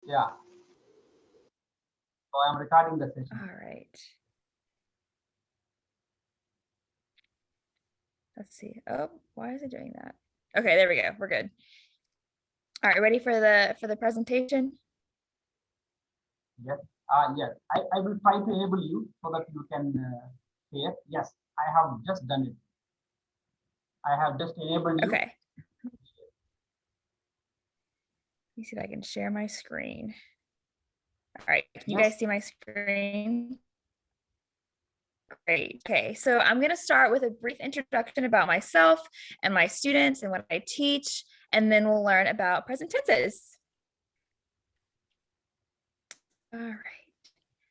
Yeah. So I'm recording the session. All right. Let's see. Oh, why is it doing that? Okay, there we go. We're good. All right, ready for the presentation? Yes. Yes. I will try to enable you so that you can hear. Yes, I have just done it. I have just enabled you. Okay. Let me see if I can share my screen. All right, can you Yes. guys see my screen? Great. Okay, so I'm going to start with a brief introduction about myself and my students and what I teach, and then we'll learn about present tenses. All right.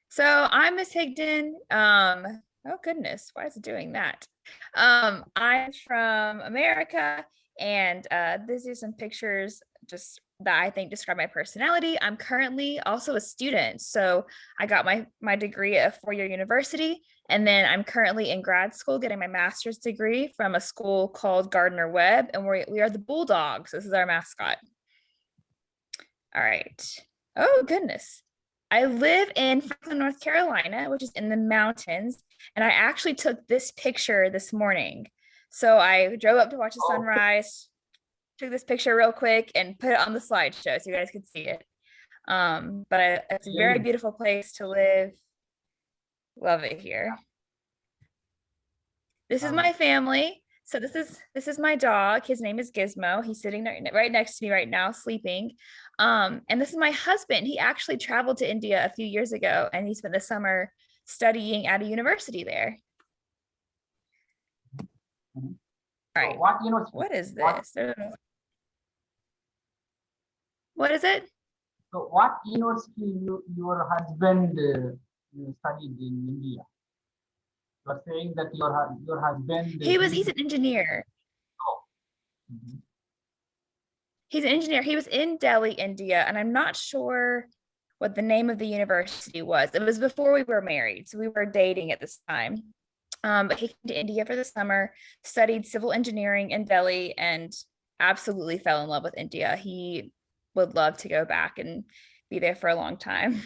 So I'm Miss Higdon. Oh goodness, why is it doing that? I'm from America, and these are some pictures just that I think describe my personality. I'm currently also a student, so I got my degree at a four-year university, and then I'm currently in grad school getting my master's degree from a school called Gardner Webb, and we are the Bulldogs. This is our mascot. All right. Oh goodness. I live in Franklin, North Carolina, which is in the mountains, and I actually took this picture this morning. So I drove up to watch the sunrise, took this picture real quick, and put it on the slideshow so you guys could see it. But it's a very beautiful place to live. Love it here. This is my family. So this is my dog. His name is Gizmo. He's sitting right next to me right now, sleeping. And this is my husband. He actually traveled to India a few years ago, and he spent the summer studying at a university there. Mhm. All So right. what university? What is this? What is it? So what university your husband studied in India? You are saying that your husband He's an engineer. oh. Mhm. He's an engineer. He was in Delhi, India, and I'm not sure what the name of the university was. It was before we were married, so we were dating at this time. But he came to India for the summer, studied civil engineering in Delhi, and absolutely fell in love with India. He would love to go back and be there for a long time.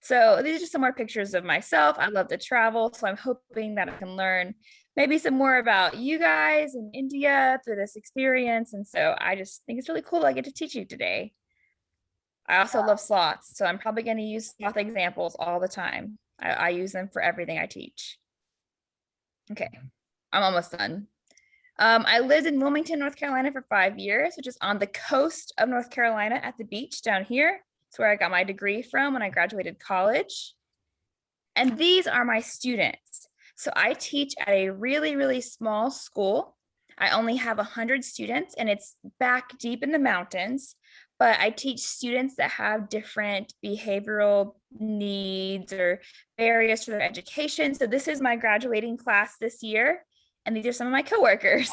So these are just some more pictures of myself. I love to travel, so I'm hoping that I can learn maybe some more about you guys in India through this experience. And so I just think it's really cool that I get to teach you today. I also love sloths, so I'm probably going to use sloth examples all the time. I use them for everything I teach. Okay, I'm almost done. I lived in Wilmington, North Carolina for 5 years, which is on the coast of North Carolina at the beach down here. It's where I got my degree from when I graduated college. And these are my students. So I teach at a really, really small school. I only have 100 students, and it's back deep in the mountains, but I teach students that have different behavioral needs or barriers to their education. So this is my graduating class this year, and these are some of my coworkers.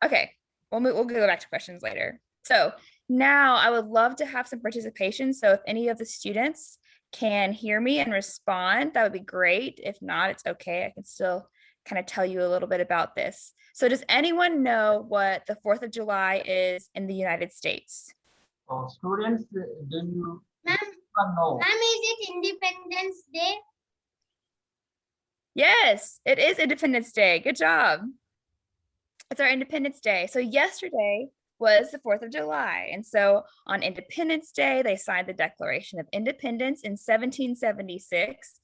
Okay, we'll go back to questions later. So now I would love to have some participation. So if any of the students can hear me and respond, that would be great. If not, it's okay. I can still kind of tell you a little bit about this. So does anyone know what the 4th of July is in the United States? So students, do you Ma'am, know? ma'am, is it Independence Day? Yes, it is Independence Day. Good job. It's our Independence Day. So yesterday was the 4th of July. And so on Independence Day, they signed the Declaration of Independence in 1776.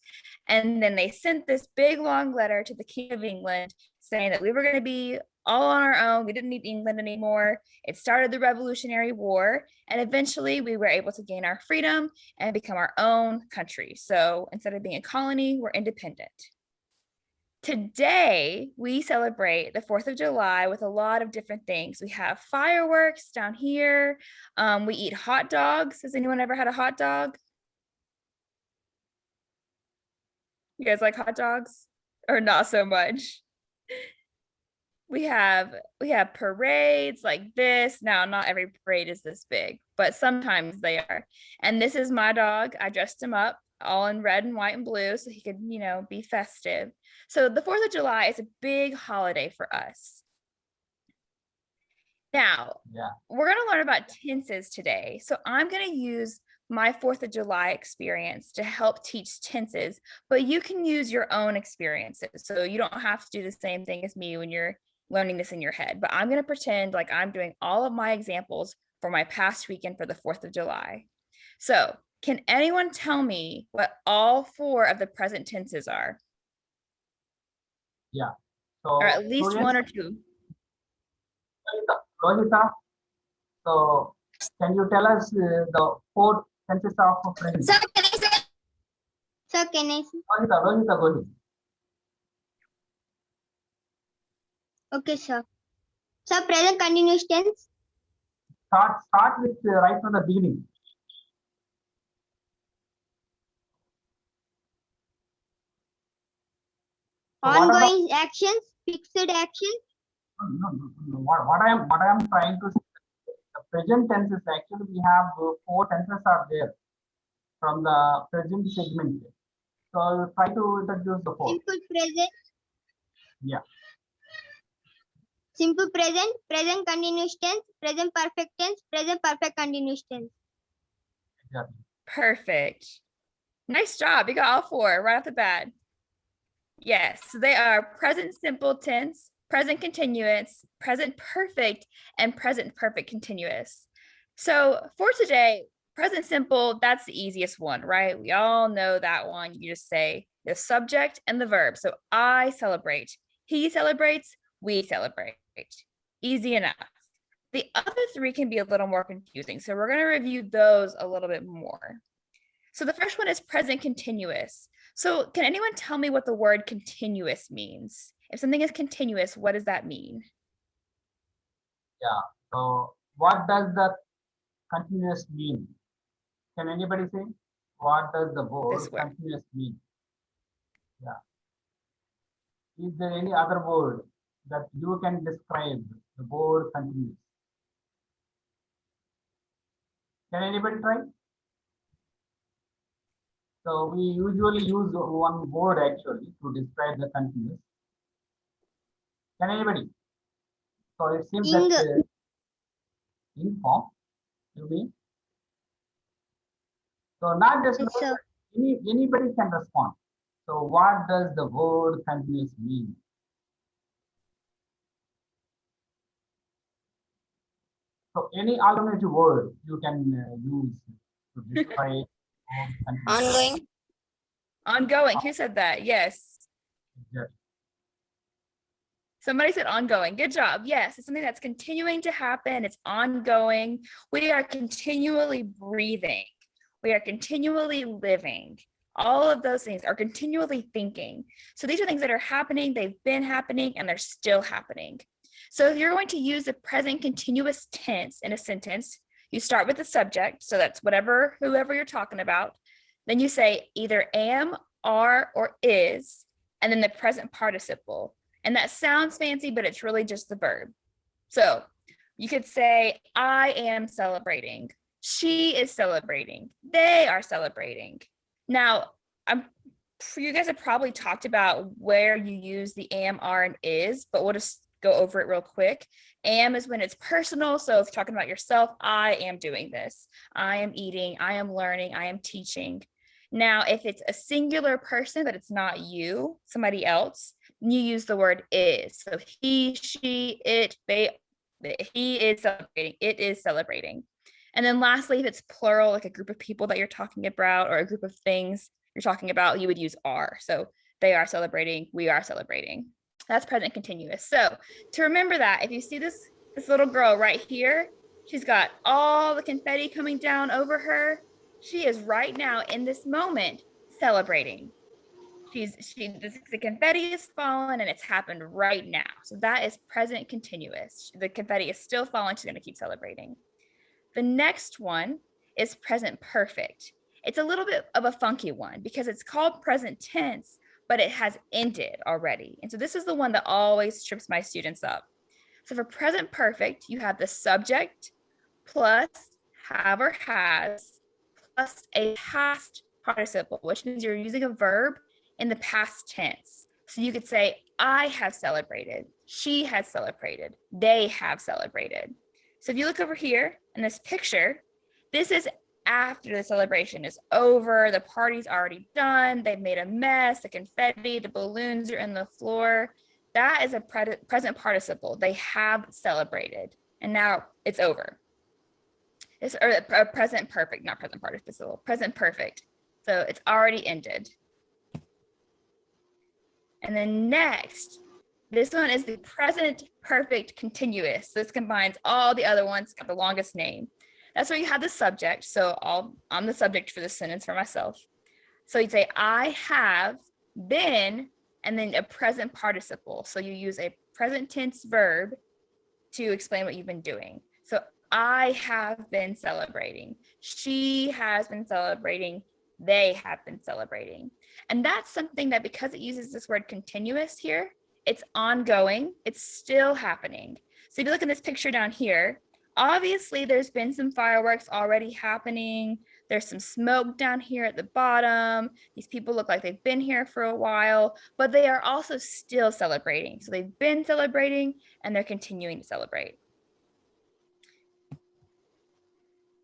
And then they sent this big long letter to the King of England saying that we were going to be all on our own. We didn't need England anymore. It started the Revolutionary War. And eventually we were able to gain our freedom and become our own country. So instead of being a colony, we're independent. Today, we celebrate the 4th of July with a lot of different things. We have fireworks down here. We eat hot dogs. Has anyone ever had a hot dog? You guys like hot dogs or not so much? We have parades like this. Now, not every parade is this big, but sometimes they are. And this is my dog. I dressed him up all in red and white and blue so he could, be festive. So the 4th of July is a big holiday for us. Now, Yeah. we're going to learn about tenses today. So I'm going to use my 4th of July experience to help teach tenses, but you can use your own experiences. So you don't have to do the same thing as me when you're learning this in your head, but I'm going to pretend like I'm doing all of my examples for my past weekend for the 4th of July. So can anyone tell me what all 4 of the present tenses are? Yeah. Or So at least students, 1 or 2. Lohita, so can you tell us the 4 tenses of present? Sir, can I say? Sir, can I say? Lohita, go ahead. Okay, sir. Sir, present continuous tense. Start with right from the beginning. So Ongoing actions, fixed actions. what I am trying to say, the present tenses, actually we have 4 tenses are there from the present segment. So I'll try to introduce the 4. Simple present. Yeah. Simple present, present continuous tense, present perfect tense, present perfect continuous tense. Exactly. Perfect. Nice job. You got all 4 right off the bat. Yes, so they are present simple tense, present continuous, present perfect, and present perfect continuous. So for today, present simple, that's the easiest one, right? We all know that one. You just say the subject and the verb. So I celebrate, he celebrates, we celebrate. Easy enough. The other 3 can be a little more confusing. So we're going to review those a little bit more. So the first one is present continuous. So can anyone tell me what the word continuous means? If something is continuous, what does that mean? Yeah. So what does the continuous mean? Can anybody say? What does the word This word. continuous mean? Yeah. Is there any other word that you can describe the word continuous? Can anybody try? So we usually use one word actually to describe the continuous. Can anybody? So it seems Ing. that in form, you mean? So not just Yes, sir. anybody can respond. So what does the word continuous mean? So any alternative word you can use to describe word continuous. Ongoing. Ongoing. Who said that? Yes. Yeah. Somebody said ongoing. Good job. Yes, it's something that's continuing to happen. It's ongoing. We are continually breathing. We are continually living. All of those things are continually thinking. So these are things that are happening, they've been happening, and they're still happening. So if you're going to use the present continuous tense in a sentence, you start with the subject. So that's whoever you're talking about. Then you say either am, are, or is, and then the present participle. And that sounds fancy, but it's really just the verb. So you could say, I am celebrating. She is celebrating. They are celebrating. Now, you guys have probably talked about where you use the am, are, and is, but we'll just go over it real quick. Am is when it's personal. So if you're talking about yourself, I am doing this. I am eating. I am learning. I am teaching. Now, if it's a singular person, but it's not you, somebody else, you use the word is. So he, she, it, they, he is celebrating, it is celebrating. And then lastly, if it's plural, like a group of people that you're talking about or a group of things you're talking about, you would use are. So they are celebrating, we are celebrating. That's present continuous. So to remember that, if you see this little girl right here, she's got all the confetti coming down over her. She is right now in this moment celebrating. The confetti is falling and it's happened right now. So that is present continuous. The confetti is still falling. She's going to keep celebrating. The next one is present perfect. It's a little bit of a funky one because it's called present tense, but it has ended already. And so this is the one that always trips my students up. So for present perfect, you have the subject plus have or has plus a past participle, which means you're using a verb in the past tense. So you could say, I have celebrated, she has celebrated, they have celebrated. So if you look over here in this picture, this is after the celebration is over, the party's already done, they've made a mess, the confetti, the balloons are in the floor. That is a present participle. They have celebrated and now it's over. It's a present perfect, not present participle, present perfect. So it's already ended. And then next, this one is the present perfect continuous. This combines all the other ones, got the longest name. That's where you have the subject. So I'm the subject for this sentence for myself. So you'd say, I have been, and then a present participle. So you use a present tense verb to explain what you've been doing. So I have been celebrating. She has been celebrating. They have been celebrating. And that's something that, because it uses this word continuous here, it's ongoing, it's still happening. So if you look at this picture down here, obviously there's been some fireworks already happening. There's some smoke down here at the bottom. These people look like they've been here for a while, but they are also still celebrating. So they've been celebrating and they're continuing to celebrate.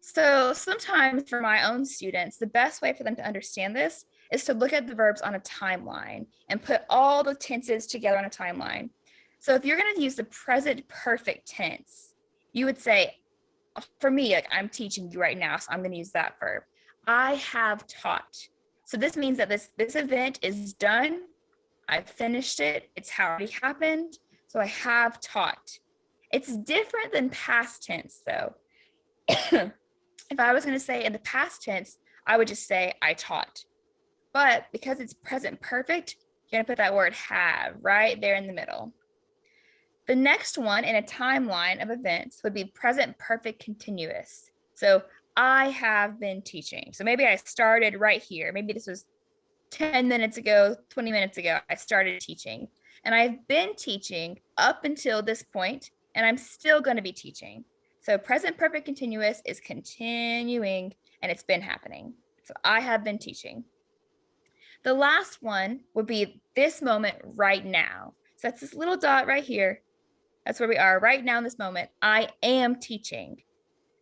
So sometimes for my own students, the best way for them to understand this is to look at the verbs on a timeline and put all the tenses together on a timeline. So if you're going to use the present perfect tense, you would say, for me, like I'm teaching you right now, so I'm going to use that verb. I have taught. So this means that this event is done. I've finished it. It's already happened. So I have taught. It's different than past tense though. If I was going to say in the past tense, I would just say I taught. But because it's present perfect, you're going to put that word have right there in the middle. The next one in a timeline of events would be present perfect continuous. So I have been teaching. So maybe I started right here. Maybe this was 10 minutes ago, 20 minutes ago, I started teaching. And I've been teaching up until this point, and I'm still going to be teaching. So present perfect continuous is continuing, and it's been happening. So I have been teaching. The last one would be this moment right now. So that's this little dot right here. That's where we are right now in this moment. I am teaching.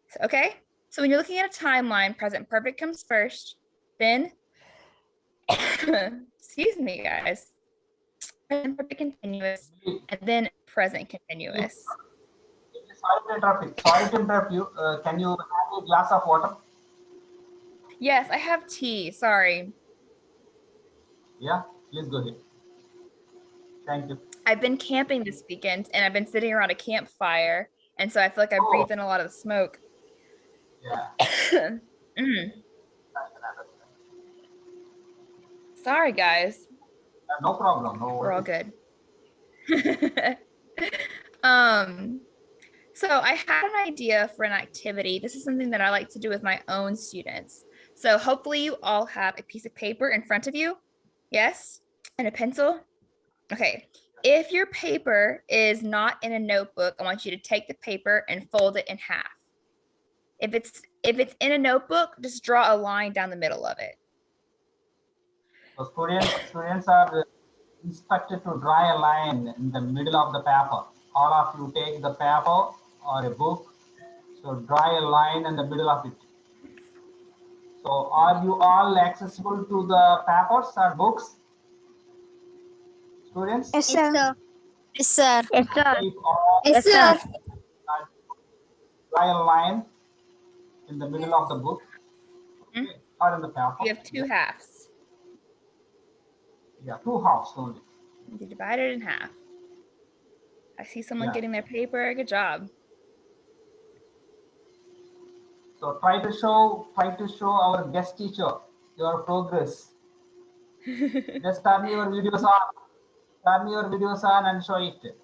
So, okay. So when you're looking at a timeline, present perfect comes first, then, excuse me, guys, present perfect continuous, and then present continuous. Sorry to interrupt you. Can you have a glass of water? Yes, I have tea. Sorry. Yeah, please go ahead. Thank you. I've been camping this weekend and I've been sitting around a campfire. And so I feel like I breathed in a lot of the smoke. Yeah. Mm. I can understand. Sorry, guys. No problem. No We're all worries. good. So I had an idea for an activity. This is something that I like to do with my own students. So hopefully you all have a piece of paper in front of you. Yes? And a pencil. Okay. If your paper is not in a notebook, I want you to take the paper and fold it in half. If it's in a notebook, just draw a line down the middle of it. So students are instructed to draw a line in the middle of the paper. All of you take the paper or a book. So draw a line in the middle of it. So are you all accessible to the papers or books? Students? Yes, sir. Yes, sir. Yes, sir. If all Yes, sir. draw a line in the middle of the book, okay, or in the paper. You have two halves. Yeah, two halves only. You divide it in half. I see someone Yeah. getting their paper. Good job. So try to show our guest teacher your progress. Just turn your videos on and show it.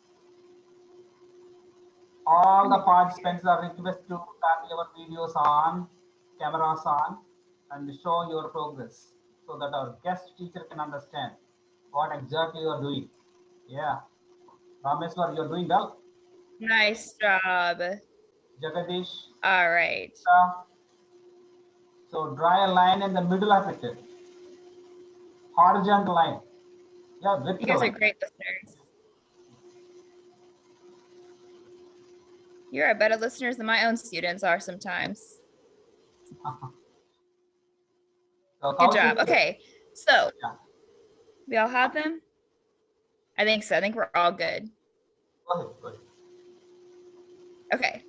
All the participants are requested to turn your videos on, cameras on, and show your progress so that our guest teacher can understand what exactly you are doing. Yeah. Rameswar, you're doing well. Nice job. Jagadish. All right. So draw a line in the middle of it. Horizontal line. Yeah, vertical You guys are line. great listeners. You're a better listeners than my own students are sometimes. So Good how's job. it? Okay, so Yeah. we all have them? I think so. I think we're all good. Go ahead. Go ahead. Okay,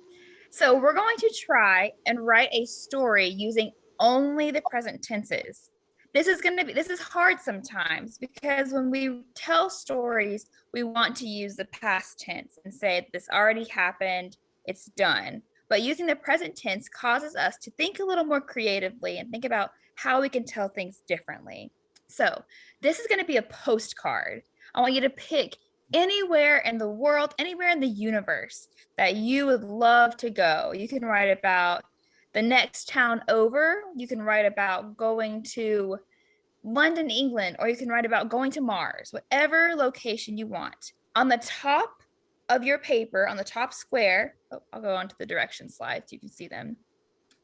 so we're going to try and write a story using only the present tenses. This is hard sometimes because when we tell stories, we want to use the past tense and say this already happened, it's done. But using the present tense causes us to think a little more creatively and think about how we can tell things differently. So this is going to be a postcard. I want you to pick anywhere in the world, anywhere in the universe that you would love to go. You can write about the next town over. You can write about going to London, England, or you can write about going to Mars, whatever location you want. On the top of your paper, on the top square, I'll go on to the direction slide so you can see them.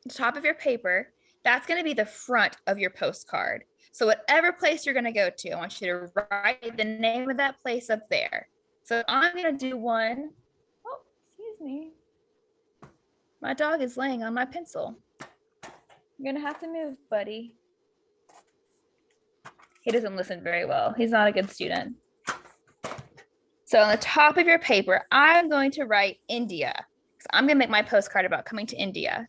The top of your paper, that's going to be the front of your postcard. So whatever place you're going to go to, I want you to write the name of that place up there. So I'm going to do one. Oh, excuse me. My dog is laying on my pencil. You're going to have to move, buddy. He doesn't listen very well. He's not a good student. So on the top of your paper, I'm going to write India. So I'm going to make my postcard about coming to India.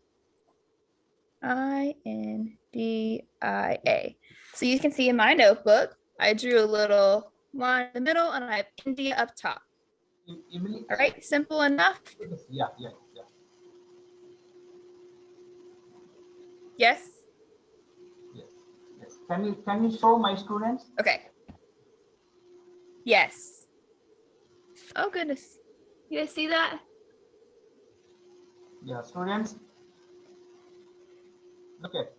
India. So you can see in my notebook, I drew a little line in the middle and I have India up top. Emily? All right, simple enough. Yeah. Yes. Yes. Can you show my students? Okay. Yes. Oh goodness. You guys see that? Yeah, students. Look at.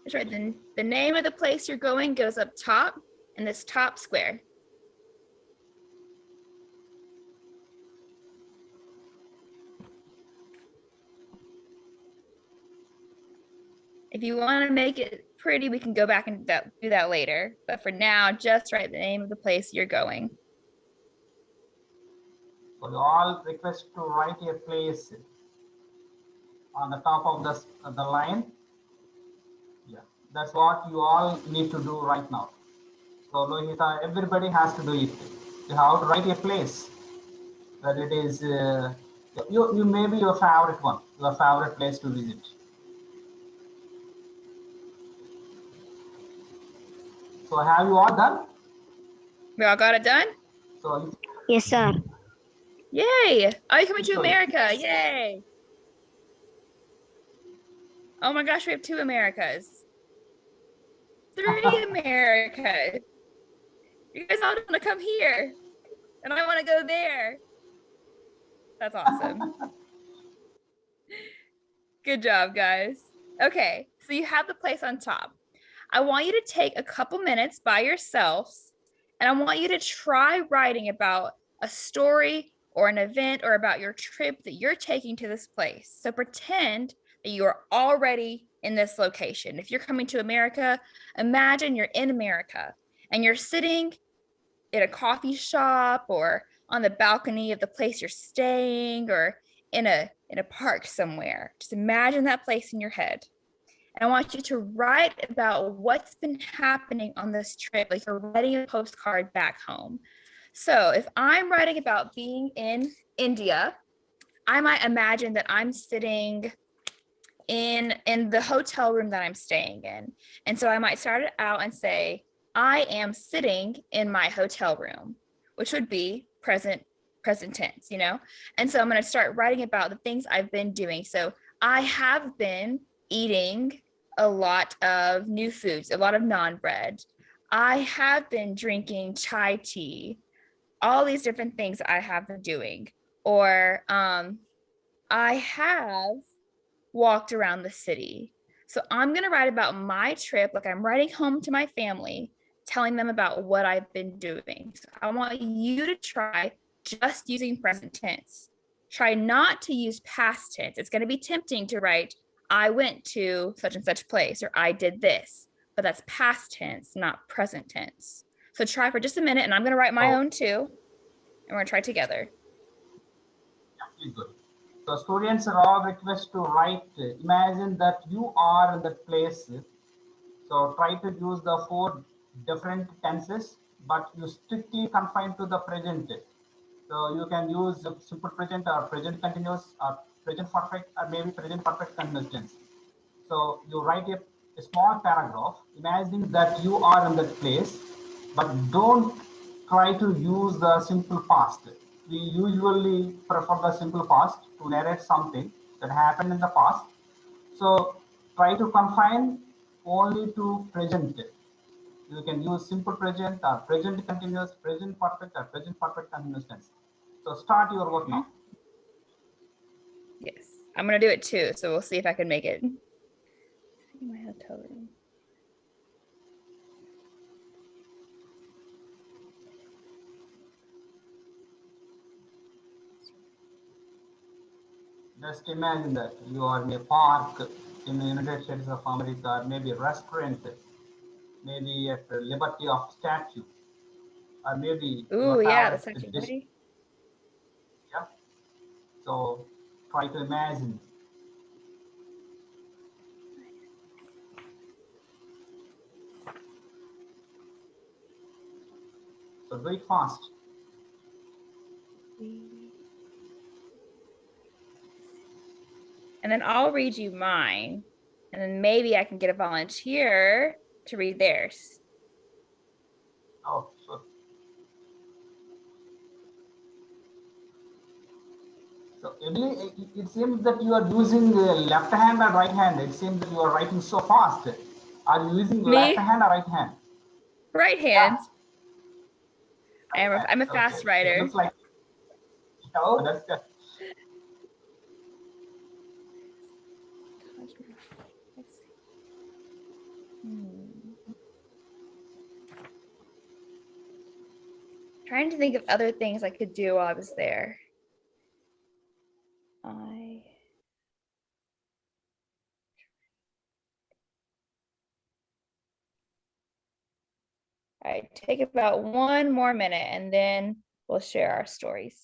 That's right. Then the name of the place you're going goes up top in this top square. If you want to make it pretty, we can go back and do that later. But for now, just write the name of the place you're going. So you all request to write a place on the top of the line. Yeah, that's what you all need to do right now. So Lohita, everybody has to do it. You have to write a place that it is you maybe your favorite one, your favorite place to visit. So have you all done? We all got it done? So Yes, sir. Yay! Are you coming to Sorry. America? Yay! Oh my gosh, we have 2 Americas. 3 Americas. You guys all want to come here. And I want to go there. That's awesome. Good job, guys. Okay, so you have the place on top. I want you to take a couple minutes by yourselves, and I want you to try writing about a story or an event or about your trip that you're taking to this place. So pretend that you are already in this location. If you're coming to America, imagine you're in America and you're sitting in a coffee shop or on the balcony of the place you're staying or in a park somewhere. Just imagine that place in your head. And I want you to write about what's been happening on this trip, like you're writing a postcard back home. So if I'm writing about being in India, I might imagine that I'm sitting in the hotel room that I'm staying in. And so I might start it out and say, I am sitting in my hotel room, which would be present tense, you know? And so I'm going to start writing about the things I've been doing. So I have been eating a lot of new foods, a lot of non-bread. I have been drinking chai tea, all these different things I have been doing. Or I have walked around the city. So I'm going to write about my trip, like I'm writing home to my family, telling them about what I've been doing. So I want you to try just using present tense. Try not to use past tense. It's going to be tempting to write, I went to such and such place, or I did this, but that's past tense, not present tense. So try for just a minute, and I'm going to write my own too, and we're going to try together. Yeah, please go. So students are all requested to write, imagine that you are in that place. So try to use the 4 different tenses, but you strictly confine to the present. So you can use the simple present or present continuous or present perfect or maybe present perfect continuous tense. So you write a small paragraph, imagining that you are in that place, but don't try to use the simple past. We usually prefer the simple past to narrate something that happened in the past. So try to confine only to present. You can use simple present or present continuous, present perfect or present perfect continuous tense. So start your work now. Yes, I'm gonna do it too. So we'll see if I can make it. In my hotel room. Just imagine that you are in a park in the United States of America, maybe a restaurant, maybe at the Liberty of Statue, or maybe you Ooh, yeah, have that's a actually dish. ready. Yeah. So try to imagine. So do it fast. And then I'll read you mine. And then maybe I can get a volunteer to read theirs. Oh, so Emily, it seems that you are using left hand or right hand. It seems that you are writing so fast. Are you using left Me, hand or right hand? right Yeah, hand. right hand. I'm a Okay. fast It writer. looks like, oh, that's good. Trying to think of other things I could do while I was there. All right, take about 1 more minute and then we'll share our stories.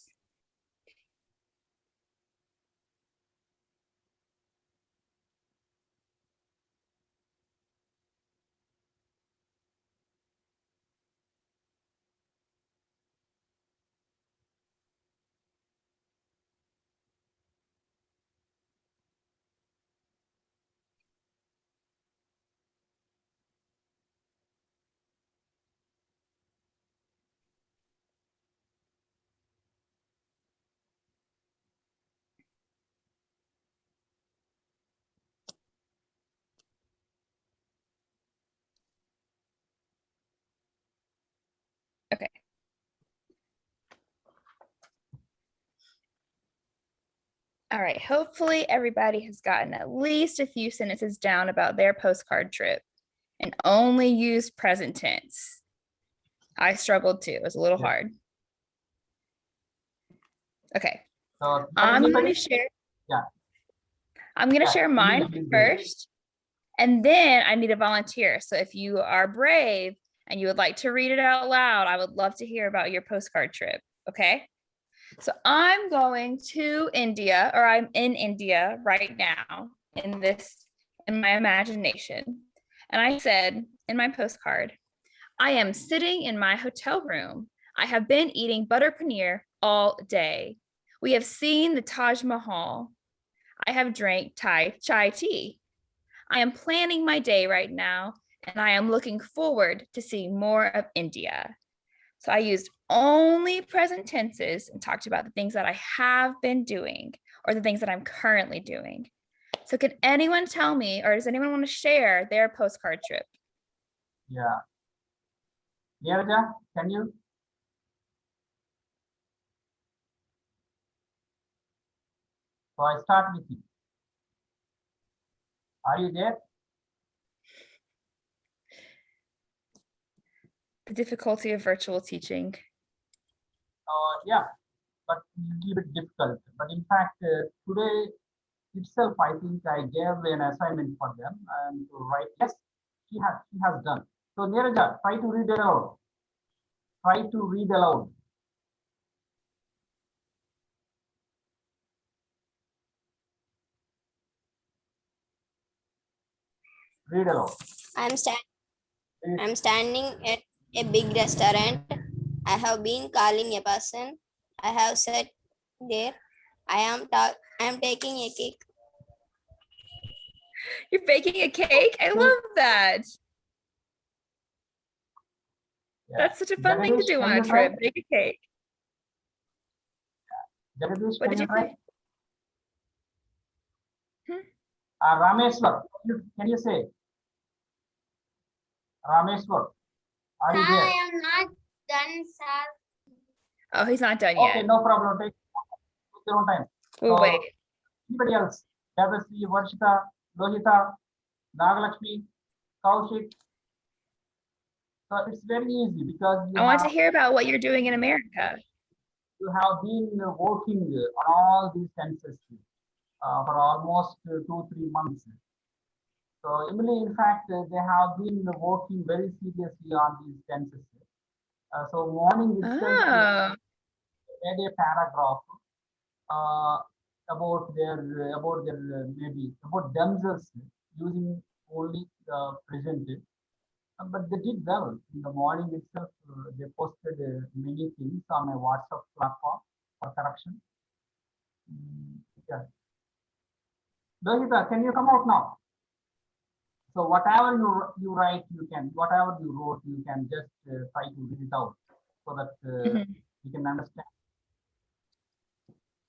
Okay. All right, hopefully everybody has gotten at least a few sentences down about their postcard trip and only used present tense. I struggled too, it was a little hard. Okay, So I'm anybody? gonna share. Yeah. I'm gonna Yeah, share Emily, mine please do. first, and then I need a volunteer. So if you are brave and you would like to read it out loud, I would love to hear about your postcard trip, okay? So I'm going to India, or I'm in India right now in my imagination. And I said in my postcard, I am sitting in my hotel room. I have been eating butter paneer all day. We have seen the Taj Mahal. I have drank chai tea. I am planning my day right now, and I am looking forward to seeing more of India. So I used only present tenses and talked about the things that I have been doing or the things that I'm currently doing. So can anyone tell me, or does anyone want to share their postcard trip? Yeah. Neeraja, can you? So I start with you. Are you there? The difficulty of virtual teaching. Yeah, but a little bit difficult. But in fact, today itself, I think I gave an assignment for them and to write. Yes, she has done. So Neeraja, try to read aloud. Try to read aloud. Read aloud. I'm Read. standing at a big restaurant. I have been calling a person. I have sat there. I am taking a cake. You're baking a cake? I love that. Yeah. That's such a fun thing to Jagadish, do can on a you try? trip. Bake a cake. Jagadish, What can did you you try? say? Rameshwar, can you say? Rameshwar, are you there? am not done, sir. Oh, he's not done Okay, yet. no problem. Take your own time. We'll So, wait. anybody else? Yadasri, Varshita, Lohita, Nagalakshmi, Kaushik. So it's very easy because I want to hear about what you're doing in America. you have been working on all these tenses for almost 2-3 months. So Emily, in fact, they have been working very seriously on these tenses. So morning itself, Oh, they made a paragraph uh, about their maybe about themselves using only the present. But they did well. In the morning itself, they posted many things on a WhatsApp platform for correction. Yeah. Lohita, can you come out now? So whatever you write, whatever you wrote, you can just try to read it out so that mhm. you can understand.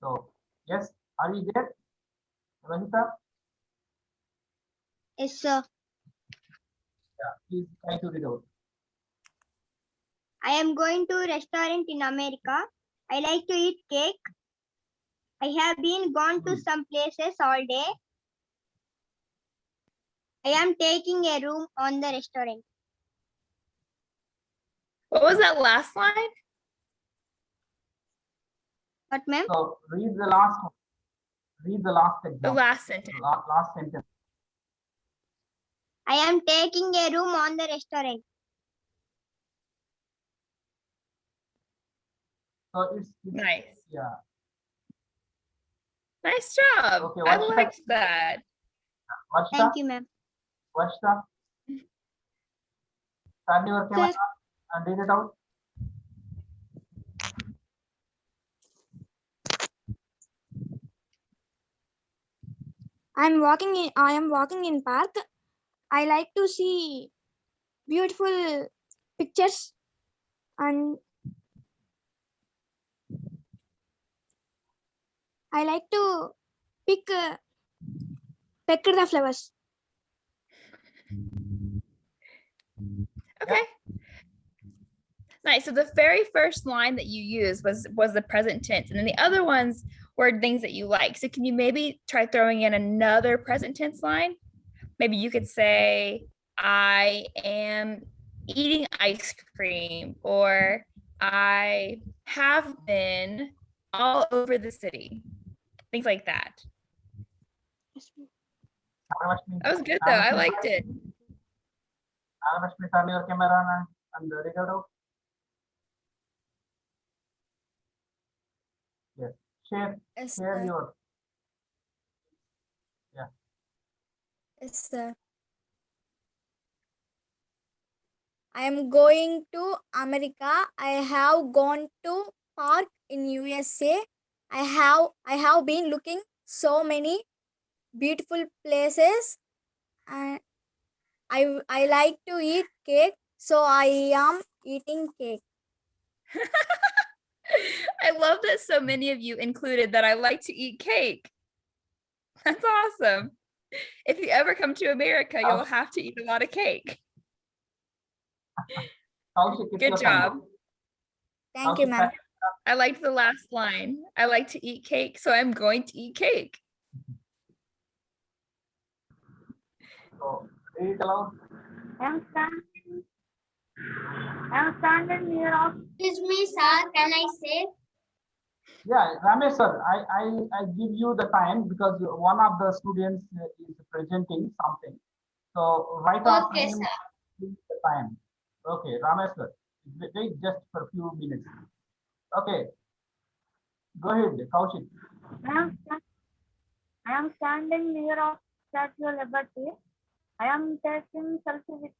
So yes, are you there, Lohita? Yes, sir. Yeah, please try to read out. I am going to a restaurant in America. I like to eat cake. I have been gone to some places all day. I am taking a room on the restaurant. What was that last line? What, ma'am? So read the last one. Read the last The example. last sentence. Last sentence. I am taking a room on the restaurant. So it's Nice. yeah. Nice job. Okay, I Varshita. liked that. Varshita, Thank you, ma'am. Varshita, turn your camera and read it out. I am walking in park. I like to see beautiful pictures and I like to pick the flowers. Okay. Nice. So the very first line that you used was the present tense, and then the other ones were things that you like. So can you maybe try throwing in another present tense line? Maybe you could say, I am eating ice cream, or I have been all over the city. Things like that. Nagalakshmi, That was good though. I liked it. Nagalakshmi, turn your camera and read it out. Yes. Share Yes, your yes, sir. I am going to America. I have gone to park in USA. I have been looking so many beautiful places and I like to eat cake, so I am eating cake. I love that so many of you included that I like to eat cake. That's awesome. If you ever come to America, you'll have to eat a lot of cake. Kaushik, it's Good your turn. job. Thank you, Kaushik, ma'am. I liked the last line. I like to eat cake, so I'm going to eat cake. So read it aloud. I'm standing near of. Excuse me, sir. Can I say? Yeah, Ramesh sir, I give you the time because one of the students is presenting something. So right after Okay, him, sir. give the time. Okay, Ramesh sir, wait just for a few minutes. Okay, go ahead, Kaushik. I am standing near of Statue of Liberty. I am taking selfie with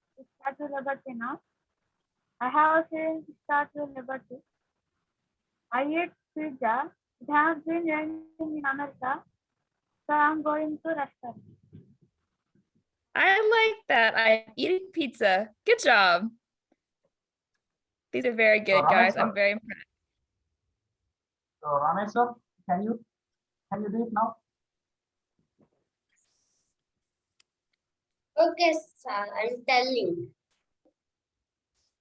Statue Liberty now. I have seen Statue Liberty. I eat pizza. It has been raining in America, so I'm going to restaurant. I like that. I'm eating pizza. Good job. These are very good, Ramesh guys. sir. I'm very impressed. So Ramesh sir, can you do it now? Okay, sir, I'm telling.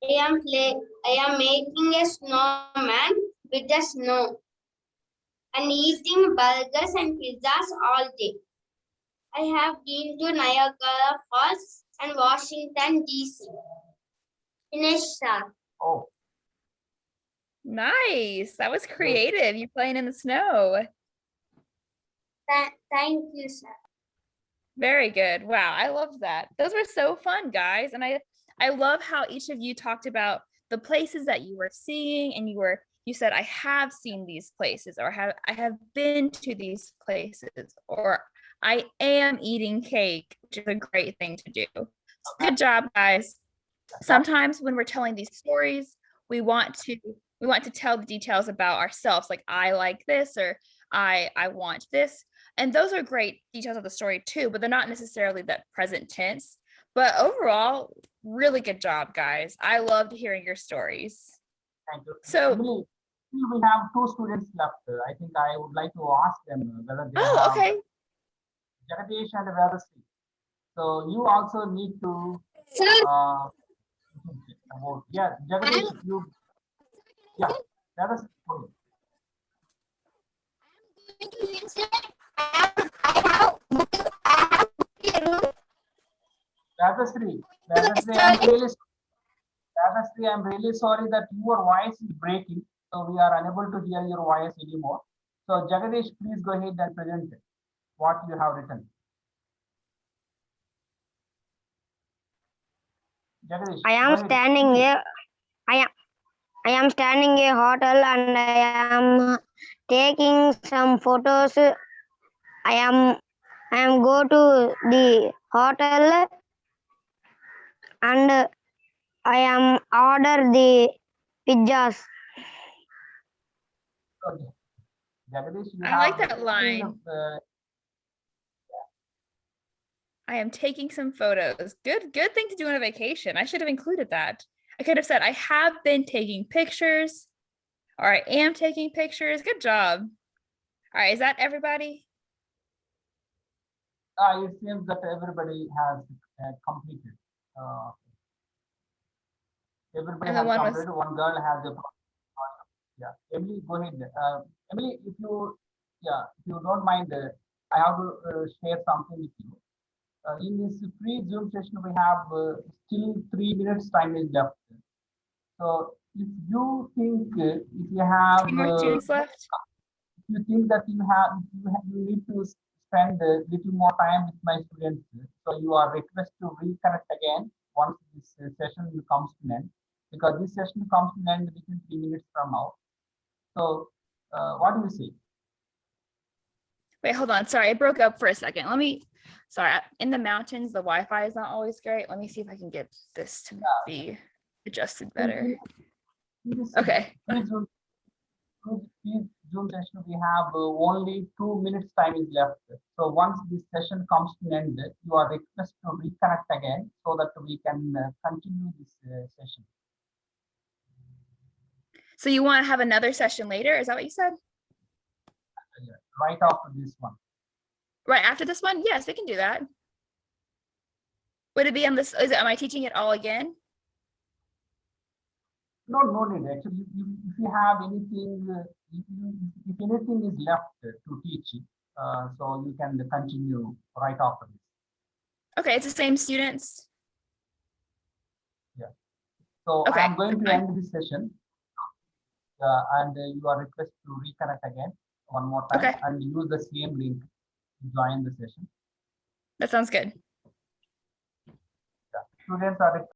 I am making a snowman with the snow and eating burgers and pizzas all day. I have been to Niagara Falls and Washington DC. Finish, sir. Oh, Nice. That was creative. You're playing in the snow. Thank you, sir. Very good. Wow, I love that. Those were so fun, guys. And I love how each of you talked about the places that you were seeing, and you said I have seen these places, or I have been to these places, or I am eating cake, which is a great thing to do. Good job, guys. Sometimes when we're telling these stories, we want to tell the details about ourselves, like I like this, or I want this. And those are great details of the story too, but they're not necessarily that present tense. But overall, really good job, guys. I loved hearing your stories. thank you. So, Emily, still we have 2 students left. I think I would like to ask them whether they oh, have okay. Jagadish and Vedasri. So you also need to Sir, about, yeah, Jagadish, you, yeah, Vedasri. Okay. Vedasri, I'm really sorry that your voice is breaking, so we are unable to hear your voice anymore. So Jagadish, please go ahead and present what you have written. Jagadish, I go am ahead. standing here. I am standing in a hotel and I am taking some photos. I am go to the hotel and I am order the pizzas. Okay. Jagadish, you I like have that line. explained, I am taking some photos. Good thing to do on a vacation. I should have included that. I could have said I have been taking pictures, or I am taking pictures. Good job. All right, is that everybody? it seems that everybody has completed. Everybody And the has one was completed. One girl has a. Yeah, Emily, go ahead. Emily, if you don't mind, I have to share something with you. In this free Zoom session, we have still 3 minutes time is left. So if you think if you have 2 more students left. if you think that you need to spend a little more time with my students, so you are requested to reconnect again once this session comes to an end, because this session comes to an end within 3 minutes from now. So what do you say? Wait, hold on. Sorry, I broke up for a second. Sorry, in the mountains, the Wi-Fi is not always great. Let me see if I can get this to be adjusted better. Okay. Please Zoom session, we have only 2 minutes time is left. So once this session comes to an end, you are requested to reconnect again so that we can continue this session. So you want to have another session later? Is that what you said? Right after this one. Right after this one? Yes, we can do that. Would it be on this? Am I teaching it all again? No need. Actually, if you have anything, if anything is left to teach, so you can continue right after this. Okay, it's the same students. Yeah. So Okay, I'm going to fine. end this session, and you are requested to reconnect again one more time, Okay. and use the same link to join the session. That sounds good. Yeah. Students are